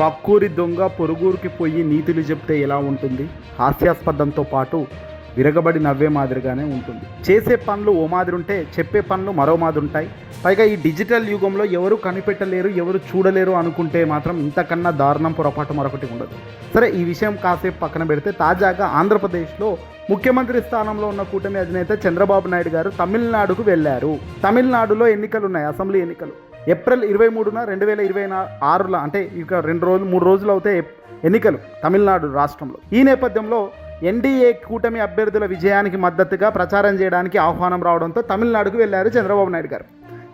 పక్కూరి దొంగ పొరుగురికి పోయి నీతులు చెప్తే ఎలా ఉంటుంది? హాస్యాస్పదంతో పాటు విరగబడి నవ్వే మాదిరిగానే ఉంటుంది. చేసే పనులు ఓ మాదిరి ఉంటే చెప్పే పనులు మరో మాదిరి ఉంటాయి. పైగా ఈ డిజిటల్ యుగంలో ఎవరు కనిపెట్టలేరు, ఎవరు చూడలేరు అనుకుంటే మాత్రం ఇంతకన్నా దారుణం పొరపాటు మరొకటి ఉండదు. సరే, ఈ విషయం కాసేపు పక్కన పెడితే తాజాగా ఆంధ్రప్రదేశ్లో ముఖ్యమంత్రి స్థానంలో ఉన్న కూటమి అధినేత చంద్రబాబు నాయుడు గారు తమిళనాడుకు వెళ్ళారు. తమిళనాడులో ఎన్నికలు ఉన్నాయి, అసెంబ్లీ ఎన్నికలు. ఏప్రిల్ 23న 2026 అంటే ఇక 2-3 రోజులు అవుతే ఎన్నికలు తమిళనాడు రాష్ట్రంలో. ఈ నేపథ్యంలో ఎన్డీఏ కూటమి అభ్యర్థుల విజయానికి మద్దతుగా ప్రచారం చేయడానికి ఆహ్వానం రావడంతో తమిళనాడుకు వెళ్ళారు చంద్రబాబు నాయుడు గారు.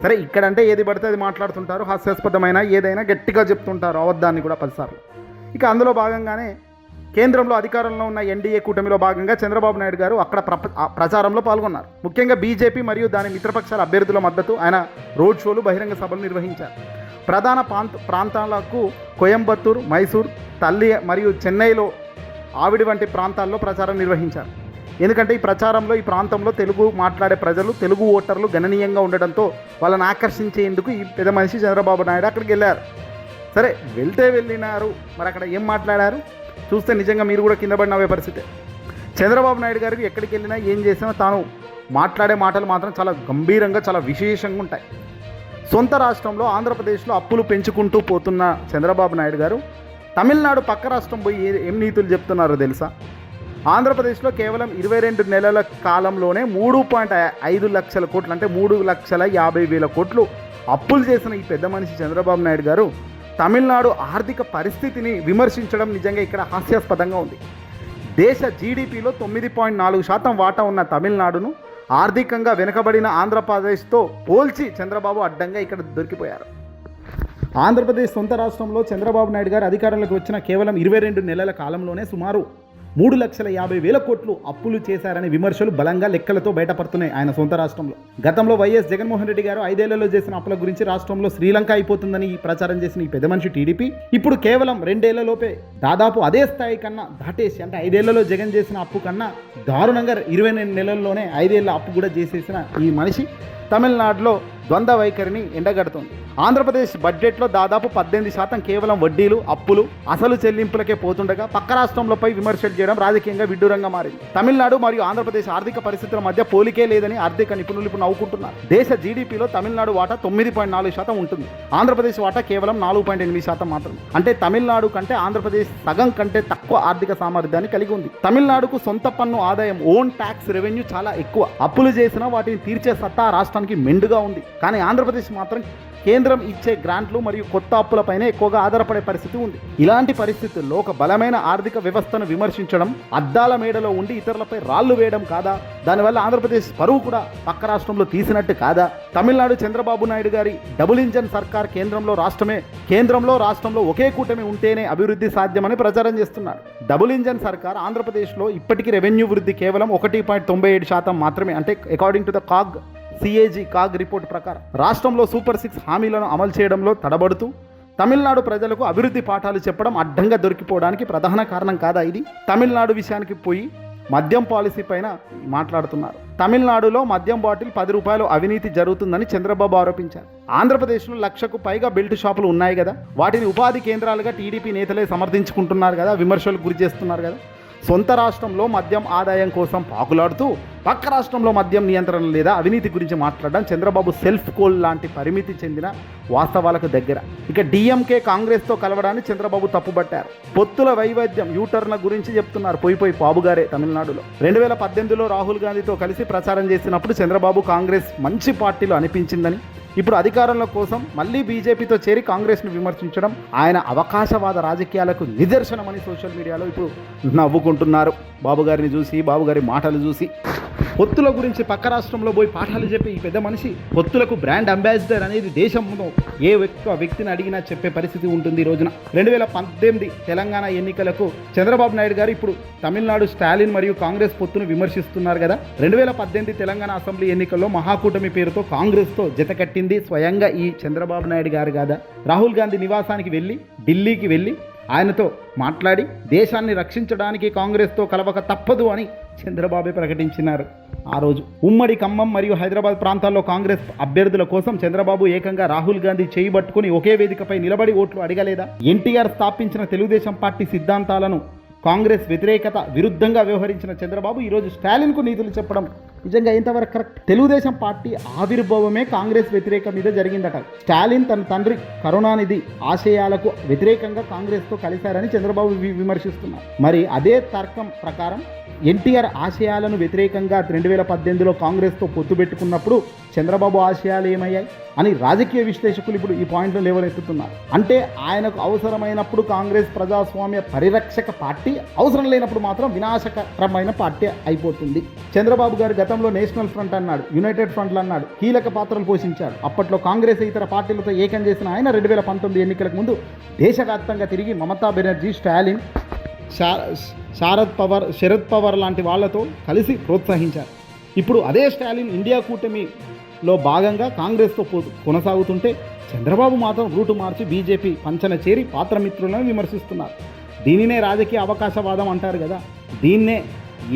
సరే, ఇక్కడంటే ఏది పడితే అది మాట్లాడుతుంటారు, హాస్యాస్పదమైన ఏదైనా గట్టిగా చెప్తుంటారు, అవద్దాన్ని కూడా 10 సార్లు. ఇక అందులో భాగంగానే కేంద్రంలో అధికారంలో ఉన్న ఎన్డీఏ కూటమిలో భాగంగా చంద్రబాబు నాయుడు గారు అక్కడ ప్రచారంలో పాల్గొన్నారు. ముఖ్యంగా బీజేపీ మరియు దాని మిత్రపక్షాల అభ్యర్థుల మద్దతు ఆయన రోడ్ షోలు, బహిరంగ సభలు నిర్వహించారు. ప్రధాన ప్రాంతాలకు కోయంబత్తూరు, మైసూర్, తల్లి మరియు చెన్నైలో ఆవిడి వంటి ప్రాంతాల్లో ప్రచారం నిర్వహించారు. ఎందుకంటే ఈ ప్రచారంలో ఈ ప్రాంతంలో తెలుగు మాట్లాడే ప్రజలు, తెలుగు ఓటర్లు గణనీయంగా ఉండడంతో వాళ్ళని ఆకర్షించేందుకు ఈ పెద్ద మనిషి చంద్రబాబు నాయుడు అక్కడికి వెళ్ళారు. సరే, వెళ్ళినారు, మరి అక్కడ ఏం మాట్లాడారు చూస్తే నిజంగా మీరు కూడా కింద పడి నవ్వే పరిస్థితి. చంద్రబాబు నాయుడు గారికి ఎక్కడికి వెళ్ళినా ఏం చేసినా తాను మాట్లాడే మాటలు మాత్రం చాలా గంభీరంగా, చాలా విశేషంగా ఉంటాయి. సొంత రాష్ట్రంలో ఆంధ్రప్రదేశ్లో అప్పులు పెంచుకుంటూ పోతున్న చంద్రబాబు నాయుడు గారు తమిళనాడు పక్క రాష్ట్రం పోయి ఏం నీతులు చెప్తున్నారో తెలుసా? ఆంధ్రప్రదేశ్లో కేవలం 22 నెలల కాలంలోనే 3.5 లక్షల కోట్లు అంటే 3,50,000 కోట్లు అప్పులు చేసిన ఈ పెద్ద మనిషి చంద్రబాబు నాయుడు గారు తమిళనాడు ఆర్థిక పరిస్థితిని విమర్శించడం నిజంగా ఇక్కడ హాస్యాస్పదంగా ఉంది. దేశ జీడిపిలో 9.4% వాటా ఉన్న తమిళనాడును ఆర్థికంగా వెనుకబడిన ఆంధ్రప్రదేశ్తో పోల్చి చంద్రబాబు అడ్డంగా ఇక్కడ దొరికిపోయారు. ఆంధ్రప్రదేశ్ సొంత రాష్ట్రంలో చంద్రబాబు నాయుడు గారు అధికారంలోకి వచ్చిన కేవలం 22 నెలల కాలంలోనే సుమారు 3,50,000 కోట్లు అప్పులు చేశారనే విమర్శలు బలంగా లెక్కలతో బయటపడుతున్నాయి ఆయన సొంత రాష్ట్రంలో. గతంలో వైఎస్ జగన్మోహన్ రెడ్డి గారు 5 ఏళ్లలో చేసిన అప్పుల గురించి రాష్ట్రంలో శ్రీలంక అయిపోతుందని ప్రచారం చేసిన ఈ పెద్ద మనిషి టీడీపీ ఇప్పుడు కేవలం 2 ఏళ్లలోపే దాదాపు అదే స్థాయి కన్నా దాటేసి, అంటే 5 ఏళ్లలో జగన్ చేసిన అప్పు కన్నా దారుణంగా 22 నెలల్లోనే 5 ఏళ్ల అప్పు కూడా చేసేసిన ఈ మనిషి తమిళనాడులో ద్వంద్వ వైఖరిని ఎండగడుతోంది. ఆంధ్రప్రదేశ్ బడ్జెట్లో దాదాపు 18% కేవలం వడ్డీలు, అప్పులు, అసలు చెల్లింపులకే పోతుండగా పక్క రాష్ట్రంలోపై విమర్శలు చేయడం రాజకీయంగా విడ్డూరంగా మారింది. తమిళనాడు మరియు ఆంధ్రప్రదేశ్ ఆర్థిక పరిస్థితుల మధ్య పోలికే లేదని ఆర్థిక నిపుణులు ఇప్పుడు నవ్వుకుంటున్నారు. దేశ జీడీపీలో తమిళనాడు వాటా 9.4% ఉంటుంది. ఆంధ్రప్రదేశ్ వాటా కేవలం 4.8% మాత్రమే. అంటే తమిళనాడు కంటే ఆంధ్రప్రదేశ్ సగం కంటే తక్కువ ఆర్థిక సామర్థ్యాన్ని కలిగి ఉంది. తమిళనాడుకు సొంత పన్ను ఆదాయం, ఓన్ ట్యాక్స్ రెవెన్యూ చాలా ఎక్కువ. అప్పులు చేసినా వాటిని తీర్చే సత్తా రాష్ట్రానికి మెండుగా ఉంది. కానీ ఆంధ్రప్రదేశ్ మాత్రం కేంద్రం ఇచ్చే గ్రాంట్లు మరియు కొత్త అప్పులపైనే ఎక్కువగా ఆధారపడే పరిస్థితి ఉంది. ఇలాంటి పరిస్థితుల్లో ఒక బలమైన ఆర్థిక వ్యవస్థను విమర్శించడం అద్దాల మేడలో ఉండి ఇతరులపై రాళ్లు వేయడం కాదా? దానివల్ల ఆంధ్రప్రదేశ్ పరువు కూడా పక్క రాష్ట్రంలో తీసినట్టు కాదా? తమిళనాడు చంద్రబాబు నాయుడు గారి డబుల్ ఇంజన్ సర్కార్ కేంద్రంలో రాష్ట్రంలో ఒకే కూటమి ఉంటేనే అభివృద్ధి సాధ్యమని ప్రచారం చేస్తున్నారు. డబుల్ ఇంజన్ సర్కార్ ఆంధ్రప్రదేశ్లో ఇప్పటికీ రెవెన్యూ వృద్ధి కేవలం 1.97% మాత్రమే. అంటే according to the CAG report ప్రకారం రాష్ట్రంలో సూపర్ 6 హామీలను అమలు చేయడంలో తడబడుతూ తమిళనాడు ప్రజలకు అభివృద్ధి పాఠాలు చెప్పడం అడ్డంగా దొరికిపోవడానికి ప్రధాన కారణం కాదా ఇది? తమిళనాడు విషయానికి పోయి మద్యం పాలసీ పైన మాట్లాడుతున్నారు. తమిళనాడులో మద్యం బాటిల్ 10 రూపాయలు అవినీతి జరుగుతుందని చంద్రబాబు ఆరోపించారు. ఆంధ్రప్రదేశ్లో 1,00,000కు పైగా బెల్ట్ షాపులు ఉన్నాయి కదా, వాటిని ఉపాధి కేంద్రాలుగా టీడీపీ నేతలే సమర్థించుకుంటున్నారు కదా, విమర్శలకు గురి చేస్తున్నారు కదా. సొంత రాష్ట్రంలో మద్యం ఆదాయం కోసం పాకులాడుతూ పక్క రాష్ట్రంలో మద్యం నియంత్రణ లేదా అవినీతి గురించి మాట్లాడడం చంద్రబాబు సెల్ఫ్ కోల్ లాంటి పరిమితి చెందిన వాస్తవాలకు దగ్గర. ఇక డిఎంకే కాంగ్రెస్తో కలవడాన్ని చంద్రబాబు తప్పుబట్టారు. పొత్తుల వైవిధ్యం, యూటర్న్ గురించి చెప్తున్నారు పోయి బాబుగారే. తమిళనాడులో 2018లో రాహుల్ గాంధీతో కలిసి ప్రచారం చేసినప్పుడు చంద్రబాబు కాంగ్రెస్ మంచి పార్టీలో అనిపించిందని, ఇప్పుడు అధికారంలో కోసం మళ్ళీ బీజేపీతో చేరి కాంగ్రెస్ను విమర్శించడం ఆయన అవకాశవాద రాజకీయాలకు నిదర్శనమని సోషల్ మీడియాలో ఇప్పుడు నవ్వుకుంటున్నారు. బాబుగారిని చూసి, బాబుగారి మాటలు చూసి. పొత్తుల గురించి పక్క రాష్ట్రంలో పోయి పాఠాలు చెప్పి ఈ పెద్ద మనిషి పొత్తులకు బ్రాండ్ అంబాసిడర్ అనేది దేశంలో ఏ వ్యక్తిని అడిగినా చెప్పే పరిస్థితి ఉంటుంది. ఈ రోజున 2018 తెలంగాణ ఎన్నికలకు చంద్రబాబు నాయుడు గారు ఇప్పుడు తమిళనాడు స్టాలిన్ మరియు కాంగ్రెస్ పొత్తును విమర్శిస్తున్నారు కదా. 2018 తెలంగాణ అసెంబ్లీ ఎన్నికల్లో మహాకూటమి పేరుతో కాంగ్రెస్తో జతకట్టింది స్వయంగా ఈ చంద్రబాబు నాయుడు గారు కాదా? రాహుల్ గాంధీ నివాసానికి వెళ్ళి, ఢిల్లీకి వెళ్ళి ఆయనతో మాట్లాడి దేశాన్ని రక్షించడానికి కాంగ్రెస్తో కలవక తప్పదు అని చంద్రబాబు ప్రకటించినారు. ఆ రోజు ఉమ్మడి ఖమ్మం మరియు హైదరాబాద్ ప్రాంతాల్లో కాంగ్రెస్ అభ్యర్థుల కోసం చంద్రబాబు ఏకంగా రాహుల్ గాంధీ చేయి పట్టుకుని ఒకే వేదికపై నిలబడి ఓట్లు అడగలేదా? ఎన్టీఆర్ స్థాపించిన తెలుగుదేశం పార్టీ సిద్ధాంతాలను కాంగ్రెస్ వ్యతిరేకత విరుద్ధంగా వ్యవహరించిన చంద్రబాబు ఈరోజు స్టాలిన్కు నీతులు చెప్పడం నిజంగా ఎంతవరకు కరెక్ట్? తెలుగుదేశం పార్టీ ఆవిర్భావమే కాంగ్రెస్ వ్యతిరేక మీద జరిగిందట. స్టాలిన్ తన తండ్రి కరుణానిధి ఆశయాలకు వ్యతిరేకంగా కాంగ్రెస్తో కలిశారని చంద్రబాబు విమర్శిస్తున్నారు. మరి అదే తర్కం ప్రకారం ఎన్టీఆర్ ఆశయాలను వ్యతిరేకంగా 2018లో కాంగ్రెస్తో పొత్తు పెట్టుకున్నప్పుడు చంద్రబాబు ఆశయాలు ఏమయ్యాయి అని రాజకీయ విశ్లేషకులు ఇప్పుడు ఈ పాయింట్లు లేవనెత్తుతున్నారు. అంటే ఆయనకు అవసరమైనప్పుడు కాంగ్రెస్ ప్రజాస్వామ్య పరిరక్షక పార్టీ, అవసరం లేనప్పుడు మాత్రం వినాశకరమైన పార్టీ అయిపోతుంది. చంద్రబాబు గారు గతంలో నేషనల్ ఫ్రంట్ అన్నాడు, యునైటెడ్ ఫ్రంట్లు అన్నాడు, కీలక పాత్రలు పోషించాడు. అప్పట్లో కాంగ్రెస్ ఇతర పార్టీలతో ఏకం చేసిన ఆయన 2019 ఎన్నికలకు ముందు దేశవ్యాప్తంగా తిరిగి మమతా బెనర్జీ, స్టాలిన్, శరద్ పవార్ లాంటి వాళ్లతో కలిసి ప్రోత్సహించారు. ఇప్పుడు అదే స్టాలిన్ ఇండియా కూటమిలో భాగంగా కాంగ్రెస్తో కొనసాగుతుంటే చంద్రబాబు మాత్రం రూటు మార్చి బీజేపీ పంచన చేరి పాత్రమిత్రులను విమర్శిస్తున్నారు. దీనినే రాజకీయ అవకాశవాదం అంటారు కదా, దీన్నే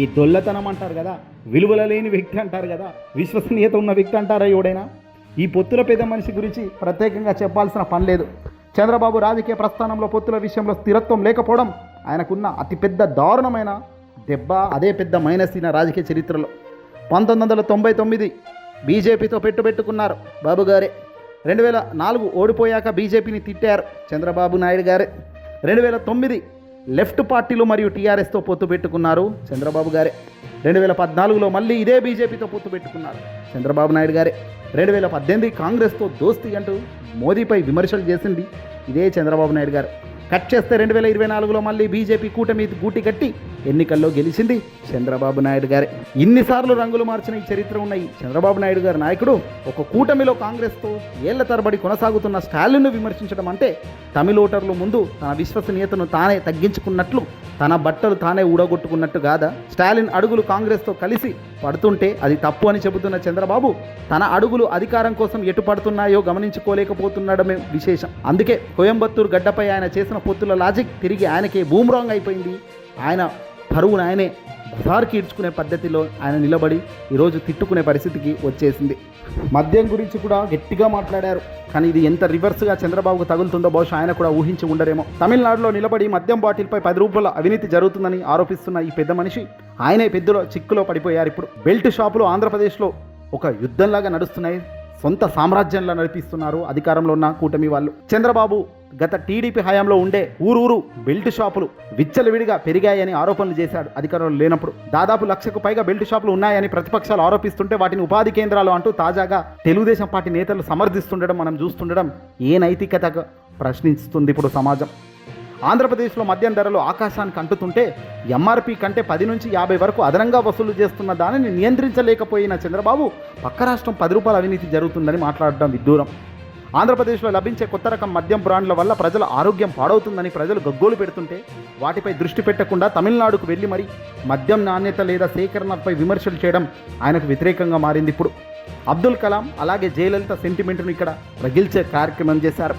ఈ డొల్లతనం అంటారు కదా, విలువల లేని వ్యక్తి అంటారు కదా, విశ్వసనీయత ఉన్న వ్యక్తి అంటారా ఎవడైనా? ఈ పొత్తుల పెద్ద మనిషి గురించి ప్రత్యేకంగా చెప్పాల్సిన పని లేదు. చంద్రబాబు రాజకీయ ప్రస్థానంలో పొత్తుల విషయంలో స్థిరత్వం లేకపోవడం ఆయనకున్న అతిపెద్ద దారుణమైన దెబ్బ, అదే పెద్ద మైనస్ ఈయన రాజకీయ చరిత్రలో. 1999 బీజేపీతో పెట్టుకున్నారు బాబు గారే. 2004 ఓడిపోయాక బీజేపీని తిట్టారు చంద్రబాబు నాయుడు గారే. 2009 లెఫ్ట్ పార్టీలు మరియు టీఆర్ఎస్తో పొత్తు పెట్టుకున్నారు చంద్రబాబు గారే. 2014లో మళ్ళీ ఇదే బీజేపీతో పొత్తు పెట్టుకున్నారు చంద్రబాబు నాయుడు గారే. 2018 కాంగ్రెస్తో దోస్తీ అంటూ మోదీపై విమర్శలు చేసింది ఇదే చంద్రబాబు నాయుడు గారు. కట్ చేస్తే 2024లో మళ్ళీ బీజేపీ కూటమి గూటి కట్టి ఎన్నికల్లో గెలిచింది చంద్రబాబు నాయుడు గారే. ఇన్నిసార్లు రంగులు మార్చిన ఈ చరిత్ర ఉన్న ఈ చంద్రబాబు నాయుడు గారి నాయకుడు ఒక కూటమిలో కాంగ్రెస్తో ఏళ్ల తరబడి కొనసాగుతున్న స్టాలిన్ను విమర్శించడం అంటే తమిళ ఓటర్లు ముందు తన విశ్వసనీయతను తానే తగ్గించుకున్నట్లు, తన బట్టలు తానే ఊడగొట్టుకున్నట్టు కాదా? స్టాలిన్ అడుగులు కాంగ్రెస్తో కలిసి పడుతుంటే అది తప్పు అని చెబుతున్న చంద్రబాబు తన అడుగులు అధికారం కోసం ఎటు పడుతున్నాయో గమనించుకోలేకపోతుండడమే విశేషం. అందుకే కోయంబత్తూరు గడ్డపై ఆయన చేసిన పొత్తుల లాజిక్ తిరిగి ఆయనకే బూమ్రాంగ్ అయిపోయింది. ఆయన పరువును ఆయనే బజార్కి ఈడ్చుకునే పద్ధతిలో ఆయన నిలబడి ఈరోజు తిట్టుకునే పరిస్థితికి వచ్చేసింది. మద్యం గురించి కూడా గట్టిగా మాట్లాడారు. కానీ ఇది ఎంత రివర్స్గా చంద్రబాబుకు తగులుతుందో బహుశా ఆయన కూడా ఊహించి ఉండరేమో. తమిళనాడులో నిలబడి మద్యం బాటిల్పై 10 రూపాయల అవినీతి జరుగుతుందని ఆరోపిస్తున్న ఈ పెద్ద మనిషి ఆయనే పెద్దలో చిక్కులో పడిపోయారు. ఇప్పుడు బెల్ట్ షాపులు ఆంధ్రప్రదేశ్లో ఒక యుద్ధంలాగా నడుస్తున్నాయి. సొంత సామ్రాజ్యంలా నడిపిస్తున్నారు అధికారంలో ఉన్న కూటమి వాళ్ళు. చంద్రబాబు గత టీడీపీ హయాంలో ఉండే ఊరూరు బెల్ట్ షాపులు విచ్చలవిడిగా పెరిగాయని ఆరోపణలు చేశాడు అధికారంలో లేనప్పుడు. దాదాపు 1,00,000కు పైగా బెల్ట్ షాపులు ఉన్నాయని ప్రతిపక్షాలు ఆరోపిస్తుంటే వాటిని ఉపాధి కేంద్రాలు అంటూ తాజాగా తెలుగుదేశం పార్టీ నేతలు సమర్థిస్తుండడం మనం చూస్తుండడం ఏ నైతికతగా ప్రశ్నిస్తుంది ఇప్పుడు సమాజం. ఆంధ్రప్రదేశ్లో మద్యం ధరలు ఆకాశానికి అంటుతుంటే ఎంఆర్పీ కంటే 10 నుంచి 50 వరకు అదనంగా వసూలు చేస్తున్న దానిని నియంత్రించలేకపోయిన చంద్రబాబు పక్క రాష్ట్రం 10 రూపాయల అవినీతి జరుగుతుందని మాట్లాడడం విడ్డూరం. ఆంధ్రప్రదేశ్లో లభించే కొత్త రకం మద్యం బ్రాండ్ల వల్ల ప్రజల ఆరోగ్యం పాడవుతుందని ప్రజలు గగ్గోలు పెడుతుంటే వాటిపై దృష్టి పెట్టకుండా తమిళనాడుకు వెళ్ళి మరి మద్యం నాణ్యత లేదా సేకరణపై విమర్శలు చేయడం ఆయనకు వ్యతిరేకంగా మారింది. ఇప్పుడు అబ్దుల్ కలాం అలాగే జయలలిత సెంటిమెంట్ను ఇక్కడ రగిల్చే కార్యక్రమం చేశారు.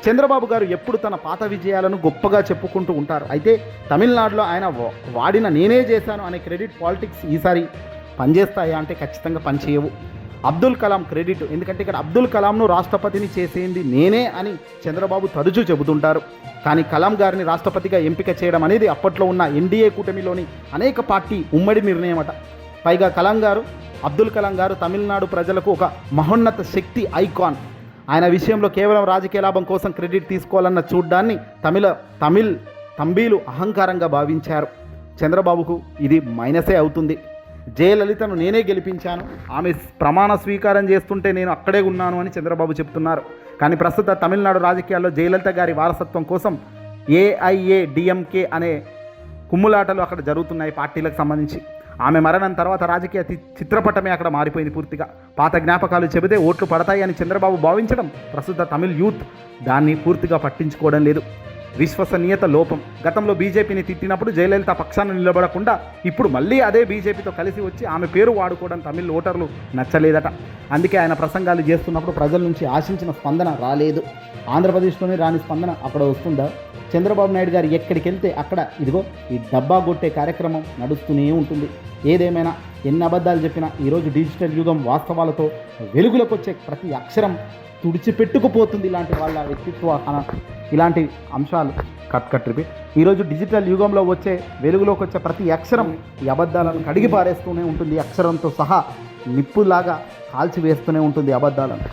చంద్రబాబు గారు ఎప్పుడు తన పాత విజయాలను గొప్పగా చెప్పుకుంటూ ఉంటారు. అయితే తమిళనాడులో ఆయన వాడిన నేనే చేశాను అనే క్రెడిట్ పాలిటిక్స్ ఈసారి పనిచేస్తాయా అంటే ఖచ్చితంగా పనిచేయవు. అబ్దుల్ కలాం క్రెడిట్, ఎందుకంటే ఇక్కడ అబ్దుల్ కలాంను రాష్ట్రపతిని చేసేది నేనే అని చంద్రబాబు తరచూ చెబుతుంటారు. కానీ కలాం గారిని రాష్ట్రపతిగా ఎంపిక చేయడం అనేది అప్పట్లో ఉన్న ఎన్డీఏ కూటమిలోని అనేక పార్టీ ఉమ్మడి నిర్ణయం అట. పైగా అబ్దుల్ కలాం గారు తమిళనాడు ప్రజలకు ఒక మహోన్నత శక్తి ఐకాన్. ఆయన విషయంలో కేవలం రాజకీయ లాభం కోసం క్రెడిట్ తీసుకోవాలన్న చూడ్డాన్ని తంబీలు అహంకారంగా భావించారు. చంద్రబాబుకు ఇది మైనసే అవుతుంది. జయలలితను నేనే గెలిపించాను, ఆమె ప్రమాణ స్వీకారం చేస్తుంటే నేను అక్కడే ఉన్నాను అని చంద్రబాబు చెప్తున్నారు. కానీ ప్రస్తుత తమిళనాడు రాజకీయాల్లో జయలలిత గారి వారసత్వం కోసం ఏఐఏడిఎంకే అనే కుమ్ములాటలు అక్కడ జరుగుతున్నాయి పార్టీలకు సంబంధించి. ఆమె మరణం తర్వాత రాజకీయ చిత్రపటమే అక్కడ మారిపోయింది పూర్తిగా. పాత జ్ఞాపకాలు చెబితే ఓట్లు పడతాయి అని చంద్రబాబు భావించడం ప్రస్తుత తమిళ్ యూత్ దాన్ని పూర్తిగా పట్టించుకోవడం లేదు. విశ్వసనీయత లోపం. గతంలో బీజేపీని తిట్టినప్పుడు జయలలిత పక్షాన నిలబడకుండా ఇప్పుడు మళ్ళీ అదే బీజేపీతో కలిసి వచ్చి ఆమె పేరు వాడుకోవడం తమిళ ఓటర్లు నచ్చలేదట. అందుకే ఆయన ప్రసంగాలు చేస్తున్నప్పుడు ప్రజల నుంచి ఆశించిన స్పందన రాలేదు. ఆంధ్రప్రదేశ్లోనే రాని స్పందన అక్కడ వస్తుందా? చంద్రబాబు నాయుడు గారు ఎక్కడికి వెళ్తే అక్కడ ఇదిగో ఈ డబ్బా కొట్టే కార్యక్రమం నడుస్తూనే ఉంటుంది. ఏదేమైనా ఎన్ని అబద్ధాలు చెప్పినా ఈరోజు డిజిటల్ యుగం వాస్తవాలతో వెలుగులోకి వచ్చే ప్రతి అక్షరం తుడిచిపెట్టుకుపోతుంది ఇలాంటి వాళ్ళ వ్యక్తిత్వ ఇలాంటి అంశాలు. Cut repeat. ఈరోజు డిజిటల్ యుగంలో వచ్చే వెలుగులోకి వచ్చే ప్రతి అక్షరం ఈ అబద్ధాలను కడిగి పారేస్తూనే ఉంటుంది. అక్షరంతో సహా నిప్పులాగా కాల్చివేస్తూనే ఉంటుంది అబద్ధాలను.